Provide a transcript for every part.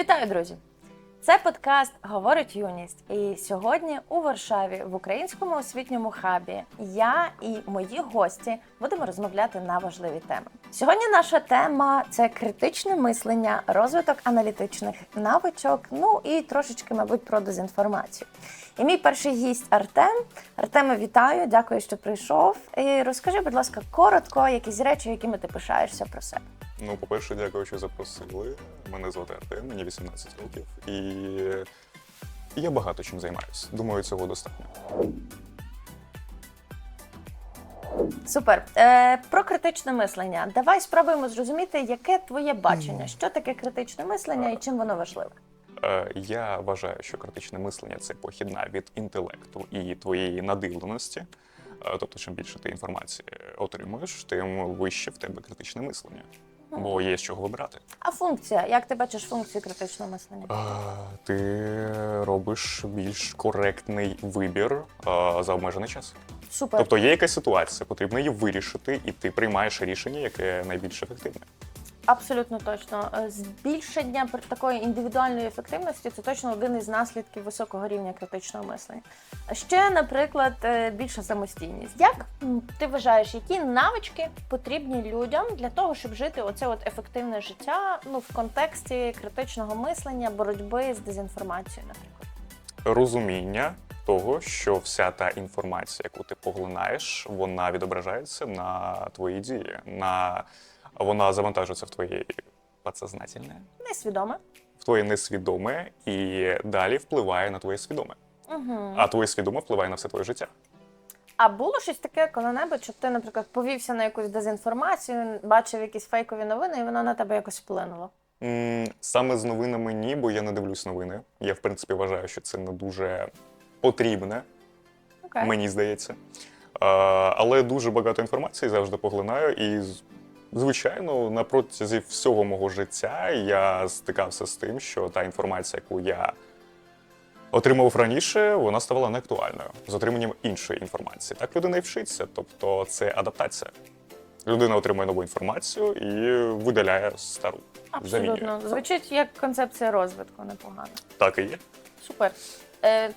Вітаю, друзі! Це подкаст «Говорить юність». І сьогодні у Варшаві в Українському освітньому хабі я і мої гості будемо розмовляти на важливі теми. Сьогодні наша тема – це критичне мислення, розвиток аналітичних навичок, ну і трошечки, мабуть, про дезінформацію. І мій перший гість Артем. Артеме, вітаю, дякую, що прийшов. І розкажи, будь ласка, коротко, якісь речі, якими ти пишаєшся про себе. Ну, по-перше, дякую, що запросили. Мене звати Артем, мені 18 років. І я багато чим займаюся. Думаю, цього достатньо. Супер. Про критичне мислення. Давай спробуємо зрозуміти, яке твоє бачення. Що таке критичне мислення і чим воно важливе? Я вважаю, що критичне мислення – це похідна від інтелекту і твоєї надивленості. Тобто, чим більше ти інформації отримуєш, тим вище в тебе критичне мислення. Бо є з чого вибирати. А функція? Як ти бачиш функцію критичного мислення? Ти робиш більш коректний вибір за обмежений час. Супер. Тобто є якась ситуація, потрібно її вирішити, і ти приймаєш рішення, яке найбільш ефективне. Абсолютно точно. Збільшення такої індивідуальної ефективності – це точно один із наслідків високого рівня критичного мислення. Ще, наприклад, більша самостійність. Як ти вважаєш, які навички потрібні людям для того, щоб жити оце от ефективне життя, в контексті критичного мислення, боротьби з дезінформацією, наприклад? Розуміння того, що вся та інформація, яку ти поглинаєш, вона відображається на твої дії, вона завантажується в твоє підсознательне, Несвідоме. в твоє несвідоме і далі впливає на твоє свідоме. Угу. А твоє свідоме впливає на все твоє життя. А було щось таке коли-небудь, щоб ти, наприклад, повівся на якусь дезінформацію, бачив якісь фейкові новини, і воно на тебе якось вплинуло? Саме з новинами ні, бо я не дивлюсь новини. Я, в принципі, вважаю, що це не дуже потрібне, мені здається. Але дуже багато інформації завжди поглинаю і, звичайно, на протязі всього мого життя я стикався з тим, що та інформація, яку я отримував раніше, вона ставала неактуальною з отриманням іншої інформації. Так людина і вчиться, тобто це адаптація. Людина отримує нову інформацію і видаляє стару. Абсолютно. Замінює. Звучить як концепція розвитку, непогано. Так і є. Супер.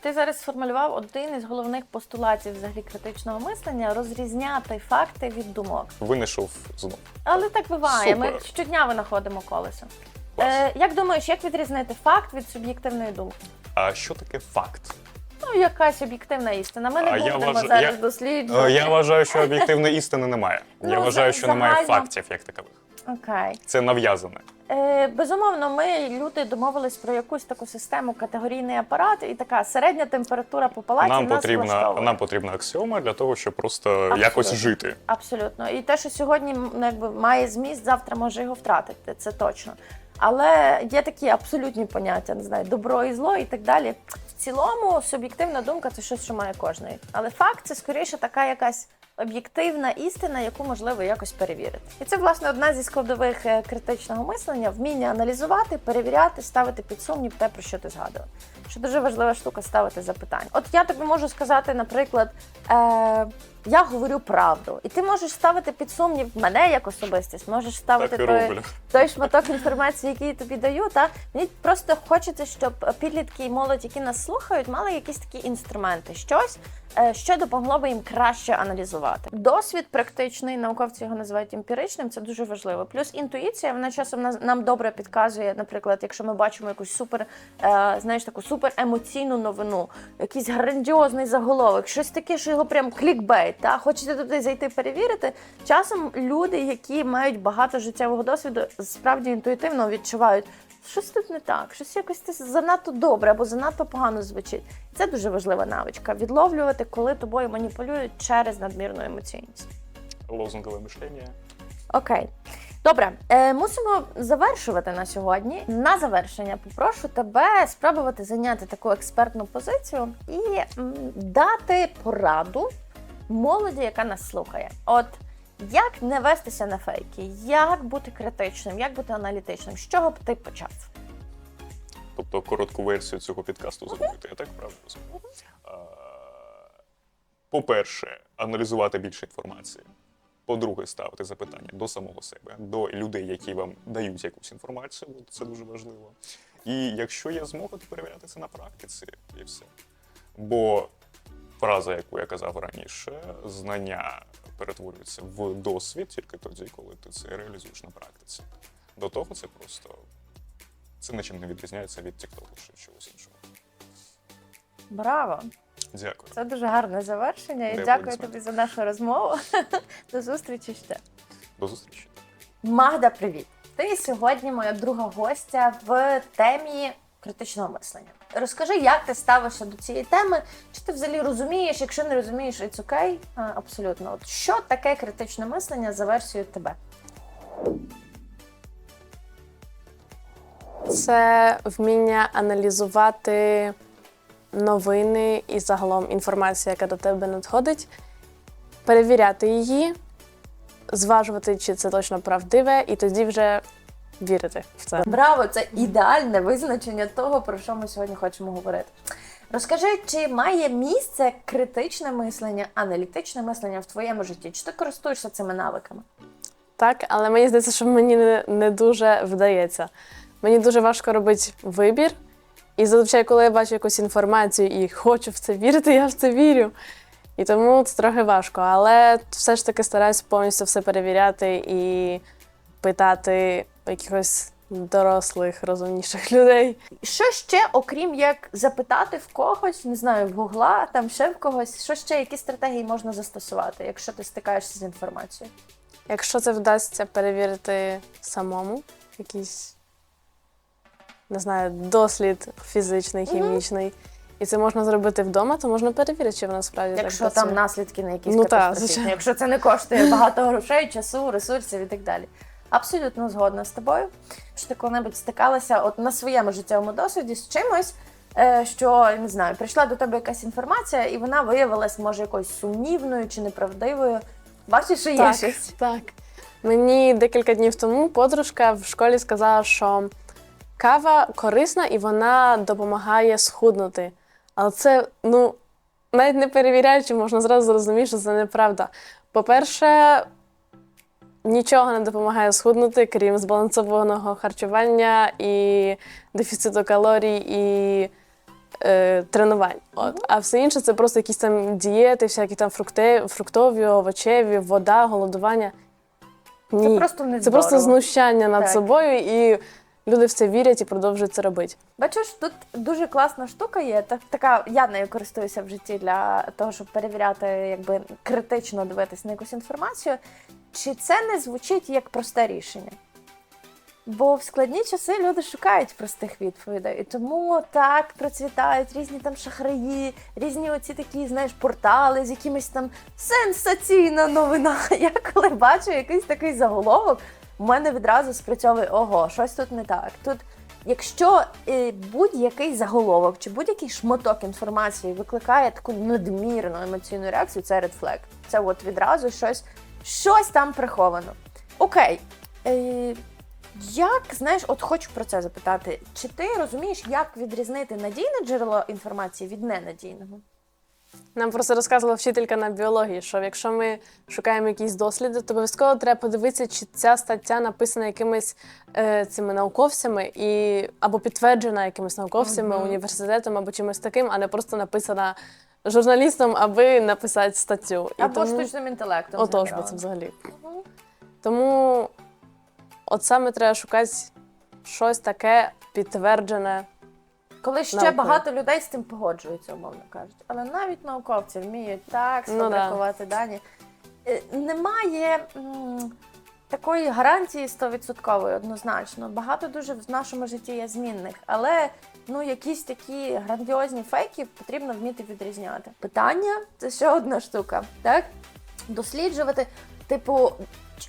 Ти зараз сформулював один із головних постулатів взагалі критичного мислення – розрізняти факти від думок. Винайшов знов. Але так буває, Супер. ми щодня винаходимо колесо. Клас. Як думаєш, як відрізнити факт від суб'єктивної думки? А що таке факт? Якась об'єктивна істина. Ми не будемо зараз досліджувати. Я вважаю, що об'єктивної істини немає. Я вважаю, що немає фактів як такових. Окей. Це нав'язане. Безумовно, ми, люди, домовились про якусь таку систему, категорійний апарат, і така середня температура по палаті нас влаштовує. Нам потрібна аксіома для того, щоб просто якось жити. Абсолютно. І те, що сьогодні має зміст, завтра може його втратити, це точно. Але є такі абсолютні поняття, не знаю, добро і зло і так далі. В цілому, суб'єктивна думка – це щось, що має кожний. Але факт – це скоріше така якась об'єктивна істина, яку можливо якось перевірити. І це, власне, одна зі складових критичного мислення – вміння аналізувати, перевіряти, ставити під сумнів те, про що ти згадував. Що дуже важлива штука – ставити запитання. От я тобі можу сказати, наприклад, я говорю правду. І ти можеш ставити під сумнів мене як особистість, можеш ставити той шматок інформації, який я тобі даю. Та? Мені просто хочеться, щоб підлітки і молодь, які нас слухають, мали якісь такі інструменти, щось, що допомогло би їм краще аналізувати. Досвід практичний, науковці його називають емпіричним, це дуже важливо. Плюс інтуїція, вона часом нам добре підказує, наприклад, якщо ми бачимо якусь таку супер емоційну новину, якийсь грандіозний заголовок, щось таке, що його прям клікбейт, та хочете туди зайти перевірити. Часом люди, які мають багато життєвого досвіду, справді інтуїтивно відчувають, щось тут не так, щось якось занадто добре або занадто погано звучить. Це дуже важлива навичка – відловлювати, коли тобою маніпулюють через надмірну емоційність. Лозунгове мишлення. Окей. Добре, мусимо завершувати на сьогодні. На завершення попрошу тебе спробувати зайняти таку експертну позицію і дати пораду молоді, яка нас слухає. От як не вестися на фейки, як бути критичним, як бути аналітичним, з чого б ти почав? Тобто коротку версію цього підкасту зробити, я так правильно розумію? По-перше, аналізувати більше інформації. По-друге, ставити запитання до самого себе, до людей, які вам дають якусь інформацію, це дуже важливо. І якщо є змога, то перевіряти це на практиці і все. Бо фраза, яку я казав раніше, знання перетворюються в досвід тільки тоді, коли ти це реалізуєш на практиці. До того це просто, це нічим не відрізняється від TikTok чи чогось іншого. Браво! Дякую. Це дуже гарне завершення. І дякую тобі за нашу розмову. До зустрічі ще. До зустрічі. Магда, привіт! Ти сьогодні моя друга гостя в темі критичного мислення. Розкажи, як ти ставишся до цієї теми, чи ти взагалі розумієш, якщо не розумієш, it's okay, абсолютно. От що таке критичне мислення за версією тебе? Це вміння аналізувати новини і загалом інформацію, яка до тебе надходить, перевіряти її, зважувати, чи це точно правдиве, і тоді вже вірити в це. Браво! Це ідеальне визначення того, про що ми сьогодні хочемо говорити. Розкажи, чи має місце критичне мислення, аналітичне мислення в твоєму житті? Чи ти користуєшся цими навиками? Так, але мені здається, що мені не дуже вдається. Мені дуже важко робити вибір. І зазвичай, коли я бачу якусь інформацію і хочу в це вірити, я в це вірю. І тому це трохи важко. Але все ж таки стараюсь повністю все перевіряти і питати якихось дорослих, розумніших людей. Що ще, окрім як запитати в когось, не знаю, в Гугла, там ще в когось, що ще, які стратегії можна застосувати, якщо ти стикаєшся з інформацією? Якщо це вдасться перевірити самому, якийсь, не знаю, дослід фізичний, хімічний, і це можна зробити вдома, то можна перевірити, чи воно справді Якщо так там працює. наслідки на якісь Ну, так, катастрофічні, звичайно. якщо це не коштує багато грошей, часу, ресурсів і так далі. Абсолютно згодна з тобою. Чи ти коли-небудь стикалася от на своєму життєвому досвіді з чимось, що, не знаю, прийшла до тебе якась інформація, і вона виявилась, може, якоюсь сумнівною чи неправдивою. Бачиш, що є Так, щось? так. Мені декілька днів тому подружка в школі сказала, що кава корисна і вона допомагає схуднути. Але це, навіть не перевіряючи, можна зразу зрозуміти, що це неправда. По-перше, нічого не допомагає схуднути, крім збалансованого харчування і дефіциту калорій і тренувань. А все інше це просто якісь там дієти, всякі там фруктові, овочеві, вода, голодування. Ні. Це просто не Це просто знущання над Так. собою, і люди в це вірять і продовжують це робити. Бачиш, тут дуже класна штука є. Така, я нею користуюся в житті для того, щоб перевіряти, якби критично дивитись на якусь інформацію. Чи це не звучить як просте рішення? Бо в складні часи люди шукають простих відповідей. І тому так процвітають різні там шахраї, різні оці такі, знаєш, портали з якимись там сенсаційна новина. Я коли бачу якийсь такий заголовок, у мене відразу спрацьовує, ого, щось тут не так. Тут, якщо будь-який заголовок чи будь-який шматок інформації викликає таку надмірну емоційну реакцію, це red flag. Це от відразу щось там приховано. Окей. Як, знаєш, от хочу про це запитати. Чи ти розумієш, як відрізнити надійне джерело інформації від ненадійного? Нам просто розказувала вчителька на біології, що якщо ми шукаємо якісь досліди, то обов'язково треба подивитися, чи ця стаття написана якимись цими науковцями або підтверджена якимись науковцями, університетом або чимось таким, а не просто написана журналістом, аби написати статтю. Або штучним інтелектом. Отож, бо це взагалі. Тому от саме треба шукати щось таке підтверджене. Коли ще наукою. багато людей з цим погоджуються, умовно кажуть. Але навіть науковці вміють так сфабрикувати дані. Немає такої гарантії 100% однозначно. Багато дуже в нашому житті є змінних. Але якісь такі грандіозні фейки потрібно вміти відрізняти. Питання – це ще одна штука. Так? Досліджувати, типу,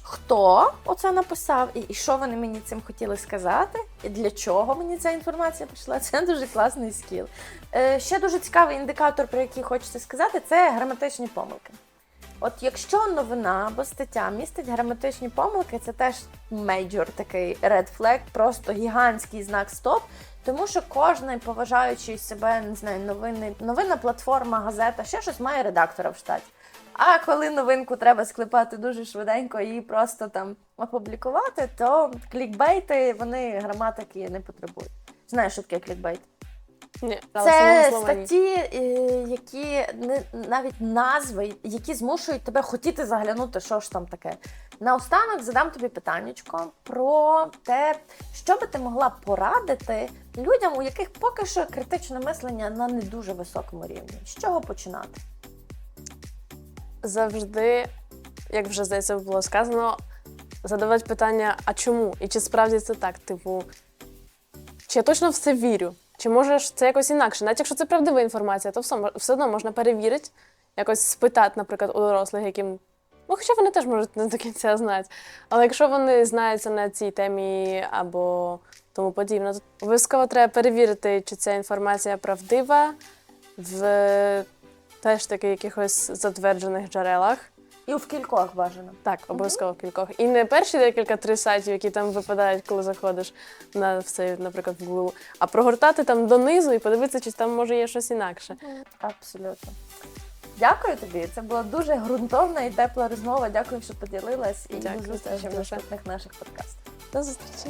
хто оце написав, і що вони мені цим хотіли сказати, і для чого мені ця інформація прийшла. Це дуже класний скіл. Ще дуже цікавий індикатор, про який хочеться сказати, це граматичні помилки. От якщо новина або стаття містить граматичні помилки, це теж мейджор такий red flag, просто гігантський знак стоп, тому що кожен поважаючий себе, не знаю, новинна платформа, газета, ще щось має редактора в штаті. А коли новинку треба склепати дуже швиденько і просто там опублікувати, то клікбейти, вони граматики не потребують. Знаєш, що таке клікбейт? Ні, але Це самого слова ні. статті, які навіть назви, які змушують тебе хотіти заглянути, що ж там таке. Наостанок задам тобі питаннячко про те, що би ти могла порадити людям, у яких поки що критичне мислення на не дуже високому рівні. З чого починати? Завжди, як вже здається було сказано, задавати питання, а чому? І чи справді це так? Типу, чи я точно в це вірю? Чи може ж це якось інакше? Навіть якщо це правдива інформація, то все одно можна перевірити, якось спитати, наприклад, у дорослих, яким. Ну, хоча вони теж можуть не до кінця знати. Але якщо вони знаються на цій темі або тому подібне, то обов'язково треба перевірити, чи ця інформація правдива в теж таки якихось затверджених джерелах. І в кількох бажано. Так, обов'язково в кількох. І не перші декілька-три сайтів, які там випадають, коли заходиш на все, наприклад, в Google, а прогортати там донизу і подивитися, чи там може є щось інакше. Абсолютно. Дякую тобі. Це була дуже ґрунтовна і тепла розмова. Дякую, що поділилась. І Дякую, до зустрічі теж в дуже. наступних наших подкастах. До зустрічі!